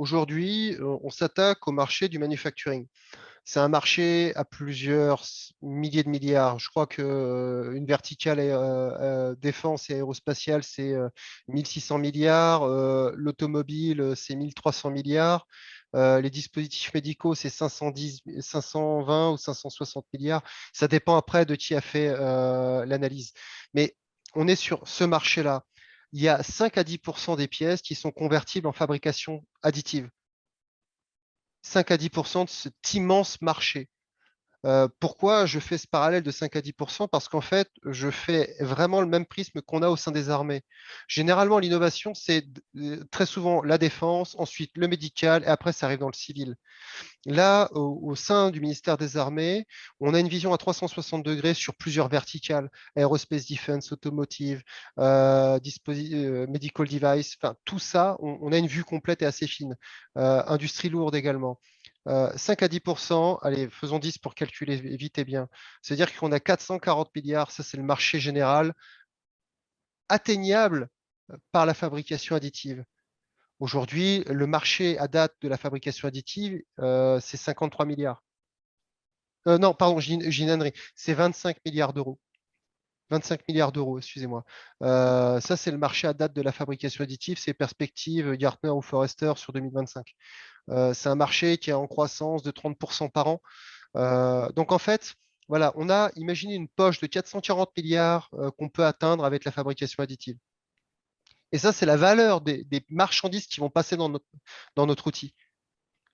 Aujourd'hui, on s'attaque au marché du manufacturing. C'est un marché à plusieurs milliers de milliards. Je crois que une verticale défense et aérospatiale, c'est 1600 milliards. L'automobile, c'est 1300 milliards. Les dispositifs médicaux, c'est 510, 520 ou 560 milliards. Ça dépend après de qui a fait l'analyse. Mais on est sur ce marché-là. Il y a 5 à 10 des pièces qui sont convertibles en fabrication additive. 5 à 10 de cet immense marché. Pourquoi je fais ce parallèle de 5 à 10? Parce qu'en fait, je fais vraiment le même prisme qu'on a au sein des armées. Généralement, l'innovation, c'est très souvent la défense, ensuite le médical, et après, ça arrive dans le civil. Là, au sein du ministère des Armées, on a une vision à 360 degrés sur plusieurs verticales, aerospace defense, automotive, medical device, enfin tout ça, on a une vue complète et assez fine. Industrie lourde également. 5 à 10%, allez, faisons 10 pour calculer vite et bien. C'est-à-dire qu'on a 440 milliards, ça c'est le marché général, atteignable par la fabrication additive. Aujourd'hui, le marché à date de la fabrication additive, c'est 53 milliards. Non, pardon, j'ai une ânerie. C'est 25 milliards d'euros. 25 milliards d'euros, excusez-moi. Ça, c'est le marché à date de la fabrication additive. C'est perspective Gartner ou Forrester sur 2025. C'est un marché qui est en croissance de 30% par an. Donc, en fait, voilà, on a imaginé une poche de 440 milliards qu'on peut atteindre avec la fabrication additive. Et ça, c'est la valeur des marchandises qui vont passer dans notre outil.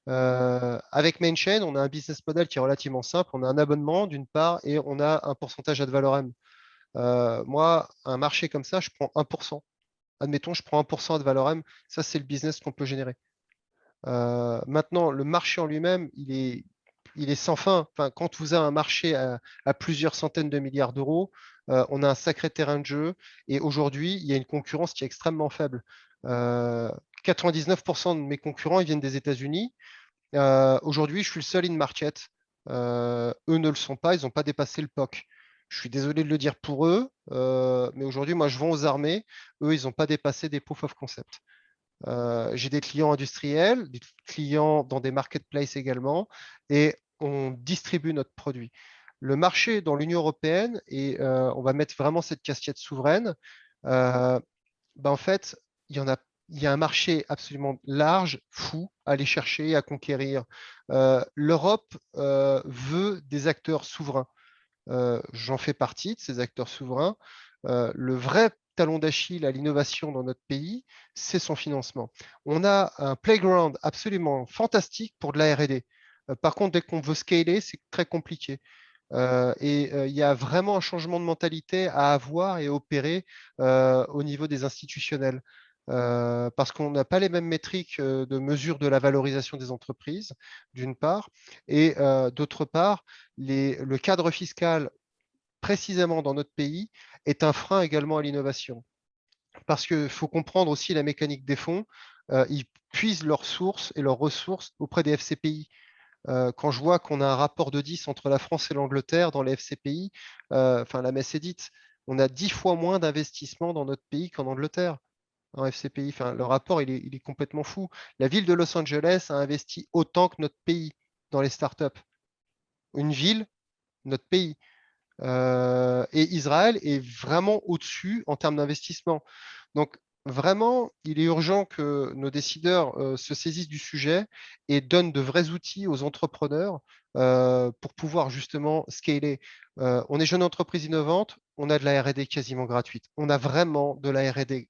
Avec MainChain, on a un business model qui est relativement simple. On a un abonnement d'une part et on a un pourcentage ad valorem. Moi, un marché comme ça, je prends 1%. Admettons, je prends 1% ad valorem. Ça, c'est le business qu'on peut générer. Maintenant, le marché en lui-même, il est sans fin. Enfin, quand vous avez un marché à plusieurs centaines de milliards d'euros, on a un sacré terrain de jeu. Et aujourd'hui, il y a une concurrence qui est extrêmement faible. 99% de mes concurrents, ils viennent des États-Unis. Aujourd'hui, je suis le seul in-market. Eux ne le sont pas, ils n'ont pas dépassé le POC. Je suis désolé de le dire pour eux, mais aujourd'hui, moi, je vends aux armées. Eux, ils n'ont pas dépassé des proof of concept. J'ai des clients industriels, des clients dans des marketplaces également, et on distribue notre produit. Le marché dans l'Union européenne, et on va mettre vraiment cette casquette souveraine, euh, en fait, il y en a, il y a un marché absolument large, fou, à aller chercher, à conquérir. L'Europe veut des acteurs souverains. J'en fais partie de ces acteurs souverains. Le vrai talon d'Achille à l'innovation dans notre pays, c'est son financement. On a un playground absolument fantastique pour de la R&D. Par contre, dès qu'on veut scaler, c'est très compliqué. Il y a vraiment un changement de mentalité à avoir et opérer au niveau des institutionnels. Parce qu'on n'a pas les mêmes métriques de mesure de la valorisation des entreprises, d'une part, et d'autre part, le cadre fiscal, précisément dans notre pays, est un frein également à l'innovation. Parce qu'il faut comprendre aussi la mécanique des fonds. Ils puisent leurs sources et leurs ressources auprès des FCPI. Quand je vois qu'on a un rapport de 10 entre la France et l'Angleterre dans les FCPI, enfin la messe est dite, on a 10 fois moins d'investissement dans notre pays qu'en Angleterre en FCPI. Enfin, le rapport, il est complètement fou. La ville de Los Angeles a investi autant que notre pays dans les startups. Une ville, notre pays. Et Israël est vraiment au-dessus en termes d'investissement. Donc, vraiment, il est urgent que nos décideurs se saisissent du sujet et donnent de vrais outils aux entrepreneurs pour pouvoir justement scaler. On est jeune entreprise innovante, on a de la R&D quasiment gratuite. On a vraiment de la R&D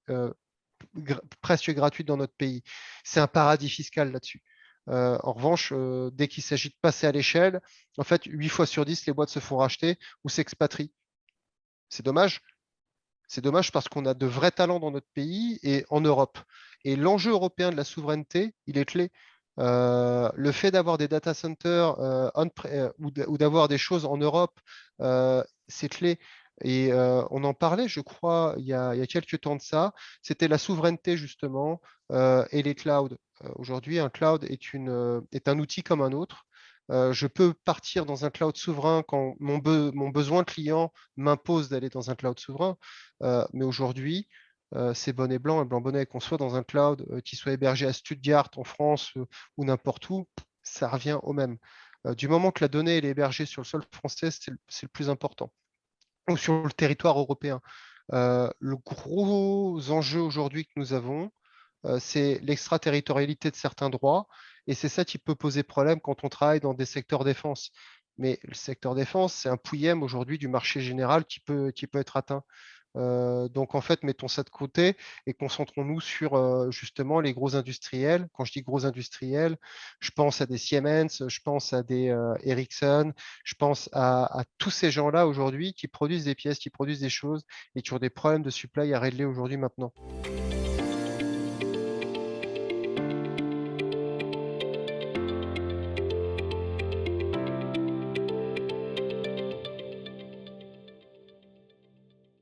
presque gratuite dans notre pays. C'est un paradis fiscal là-dessus. En revanche, dès qu'il s'agit de passer à l'échelle, en fait, 8 fois sur 10, les boîtes se font racheter ou s'expatrient. C'est dommage. C'est dommage parce qu'on a de vrais talents dans notre pays et en Europe. Et l'enjeu européen de la souveraineté, il est clé. Le fait d'avoir des data centers ou d'avoir des choses en Europe, c'est clé. Et on en parlait, je crois, il y a quelques temps de ça. C'était la souveraineté, justement, et les clouds. Aujourd'hui, un cloud est un outil comme un autre. Je peux partir dans un cloud souverain quand mon besoin client m'impose d'aller dans un cloud souverain. Mais aujourd'hui, c'est bonnet blanc et blanc bonnet, qu'on soit dans un cloud qui soit hébergé à Stuttgart en France ou n'importe où, ça revient au même. Du moment que la donnée elle est hébergée sur le sol français, c'est le plus important, ou sur le territoire européen. Le gros enjeu aujourd'hui que nous avons, c'est l'extraterritorialité de certains droits, et c'est ça qui peut poser problème quand on travaille dans des secteurs défense. Mais le secteur défense, c'est un pouillème aujourd'hui du marché général qui peut être atteint. Donc en fait, mettons ça de côté et concentrons-nous sur justement les gros industriels. Quand je dis gros industriels, je pense à des Siemens, je pense à des Ericsson, je pense à tous ces gens-là aujourd'hui qui produisent des pièces, qui produisent des choses et qui ont des problèmes de supply à régler aujourd'hui maintenant.